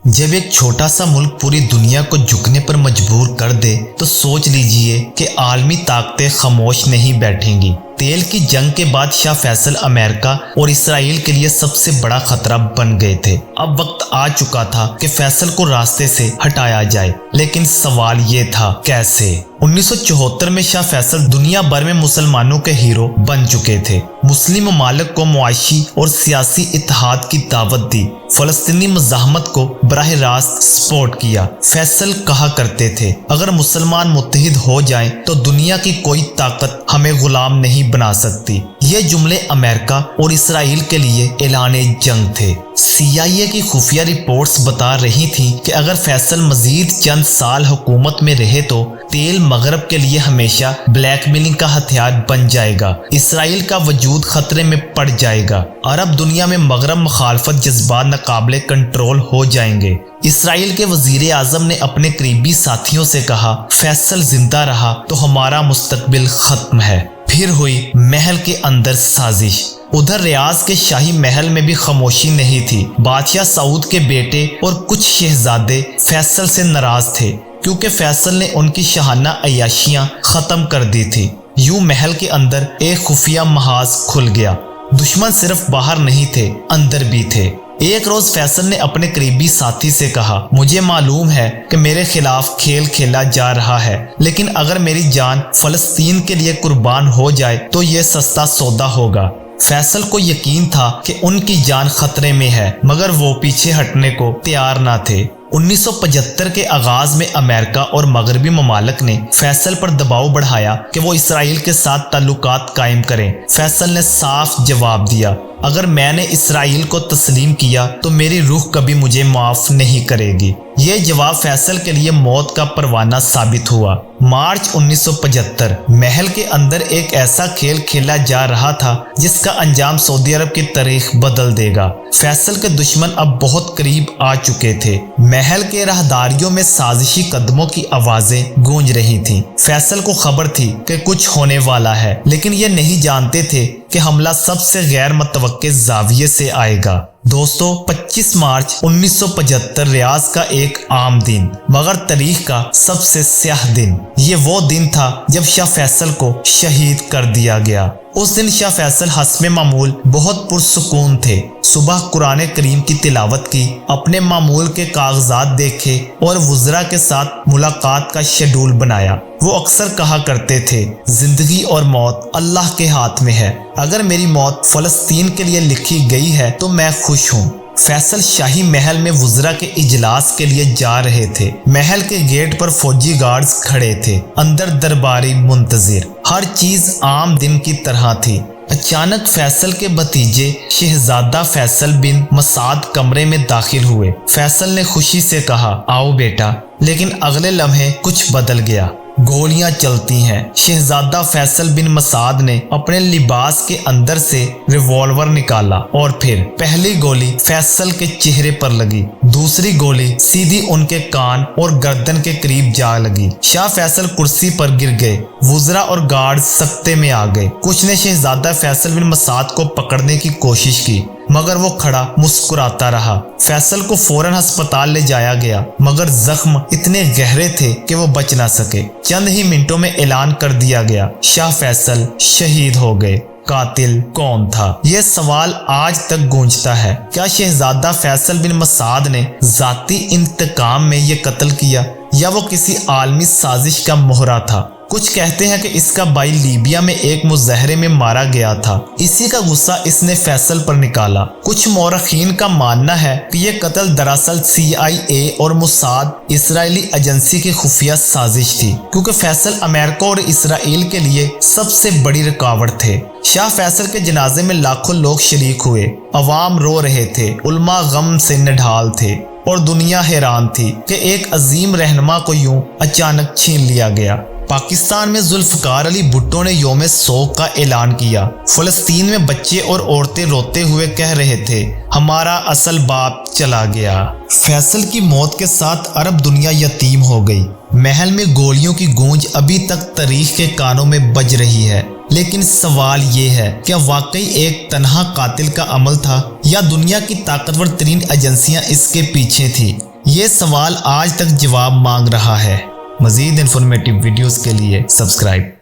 जब एक छोटा सा मुल्क पूरी दुनिया को झुकने पर मजबूर कर दे तो सोच लीजिए कि आलमी ताकतें खामोश नहीं बैठेंगी। तेल की जंग के बाद शाह फैसल अमेरिका और इसराइल के लिए सबसे बड़ा खतरा बन गए थे। अब वक्त आ चुका था कि फैसल को रास्ते से हटाया जाए, लेकिन सवाल ये था कैसे। 1974 में शाह फैसल दुनिया भर में मुसलमानों के हीरो बन चुके थे। मुस्लिम ममालिक को मुआशी और सियासी इत्तेहाद की दावत दी, फलस्तीनी मज़ाहमत को बराह रास्त सपोर्ट किया। फैसल कहा करते थे, अगर मुसलमान मुत्तहिद हो जाएं तो दुनिया की कोई ताकत हमें गुलाम नहीं बना सकती। ये जुमले अमेरिका और इसराइल के लिए ऐलाने जंग थे। CIA की खुफिया रिपोर्ट्स बता रही थीं कि अगर फैसल मजीद चंद साल हुकूमत में रहे तो तेल मगरब के लिए हमेशा ब्लैकमेलिंग का हथियार बन जाएगा, इसराइल का वजूद खतरे में पड़ जाएगा, अरब दुनिया में मगरब मुखालफत जज्बात नाकाबिले कंट्रोल हो जाएंगे। इसराइल के वजीर आजम ने अपने करीबी साथियों से कहा, फैसल जिंदा रहा तो हमारा मुस्तकबिल खत्म है। फिर हुई महल के अंदर साजिश। उधर रियाज के शाही महल में भी खामोशी नहीं थी। बादशाह सऊद के बेटे और कुछ शहजादे फैसल से नाराज थे क्योंकि फैसल ने उनकी शाहाना अय्याशियां खत्म कर दी थी। यूं महल के अंदर एक खुफिया महाज खुल गया। दुश्मन सिर्फ बाहर नहीं थे, अंदर भी थे। एक रोज फैसल ने अपने करीबी साथी से कहा, मुझे मालूम है कि मेरे खिलाफ खेल खेला जा रहा है, लेकिन अगर मेरी जान फलस्तीन के लिए कुर्बान हो जाए तो ये सस्ता सौदा होगा। फैसल को यकीन था कि उनकी जान खतरे में है, मगर वो पीछे हटने को तैयार ना थे। 1975 के आगाज में अमेरिका और मगरबी ममालिक ने फैसल पर दबाव बढ़ाया कि वो इसराइल के साथ ताल्लुकात कायम करें। फैसल ने साफ जवाब दिया, अगर मैंने इसराइल को तस्लीम किया तो मेरी रूह कभी मुझे माफ नहीं करेगी। ये जवाब फैसल के लिए मौत का परवाना साबित हुआ। मार्च 1975 महल के अंदर एक ऐसा खेल खेला जा रहा था जिसका अंजाम सऊदी अरब की तारीख बदल देगा। फैसल के दुश्मन अब बहुत करीब आ चुके थे। महल के राहदारियों में साजिशी कदमों की आवाजें गूंज रही थीं। फैसल को खबर थी कि कुछ होने वाला है, लेकिन ये नहीं जानते थे कि हमला सबसे गैर मुतवक्के जाविये से आएगा। दोस्तों, 25 मार्च 1975 रियाज का एक आम दिन, मगर तारीख का सबसे स्याह दिन। ये वो दिन था जब शाह फैसल को शहीद कर दिया गया। उस दिन शाह फैसल हस्बे मामूल बहुत पुरसुकून थे। सुबह कुरान करीम की तिलावत की, अपने मामूल के कागजात देखे और वुज़रा के साथ मुलाकात का शेड्यूल बनाया। वो अक्सर कहा करते थे, जिंदगी और मौत अल्लाह के हाथ में है, अगर मेरी मौत फलस्तीन के लिए लिखी गई है तो मैं खुश हूँ। फैसल शाही महल में वुज़रा के इजलास के लिए जा रहे थे। महल के गेट पर फौजी गार्ड्स खड़े थे, अंदर दरबारी मुंतजिर। हर चीज आम दिन की तरह थी। अचानक फैसल के भतीजे शहजादा फैसल बिन मसाद कमरे में दाखिल हुए। फैसल ने खुशी से कहा, आओ बेटा, लेकिन अगले लम्हे कुछ बदल गया। गोलियां चलती हैं। शहजादा फैसल बिन मसाद ने अपने लिबास के अंदर से रिवॉल्वर निकाला और फिर पहली गोली फैसल के चेहरे पर लगी, दूसरी गोली सीधी उनके कान और गर्दन के करीब जा लगी। शाह फैसल कुर्सी पर गिर गए। वुज़रा और गार्ड सख्ते में आ गए। कुछ ने शहजादा फैसल बिन मसाद को पकड़ने की कोशिश की, मगर वो खड़ा मुस्कुराता रहा। फैसल को फौरन अस्पताल ले जाया गया, मगर जख्म इतने गहरे थे कि वो बच ना सके। चंद ही मिनटों में ऐलान कर दिया गया, शाह फैसल शहीद हो गए। कातिल कौन था? यह सवाल आज तक गूंजता है। क्या शहजादा फैसल बिन मसाद ने जाती इंतकाम में ये कत्ल किया, या वो किसी आलमी साजिश का मोहरा था? कुछ कहते हैं कि इसका भाई लीबिया में एक मुज़ाहरे में मारा गया था, इसी का गुस्सा इसने फैसल पर निकाला। कुछ मौरखीन का मानना है कि यह कत्ल दरअसल CIA और मुसाद इजरायली एजेंसी की खुफिया साजिश थी, क्योंकि फैसल अमेरिका और इसराइल के लिए सबसे बड़ी रुकावट थे। शाह फैसल के जनाजे में लाखों लोग शरीक हुए। अवाम रो रहे थे, उलमा गम से निढाल थे और दुनिया हैरान थी कि एक अजीम रहनुमा को यूं अचानक छीन लिया गया। पाकिस्तान में जुल्फकार अली भुट्टो ने यौम शोक का ऐलान किया। फलस्तीन में बच्चे और औरतें रोते हुए कह रहे थे, हमारा असल बाप चला गया। फैसल की मौत के साथ अरब दुनिया यतीम हो गई। महल में गोलियों की गूंज अभी तक तारीख के कानों में बज रही है, लेकिन सवाल ये है, क्या वाकई एक तन्हा कातिल का अमल था, या दुनिया की ताकतवर तरीन एजेंसियां इसके पीछे थी? یہ سوال آج تک جواب مانگ رہا ہے۔ مزید انفارمیٹیو ویڈیوز کے لیے سبسکرائب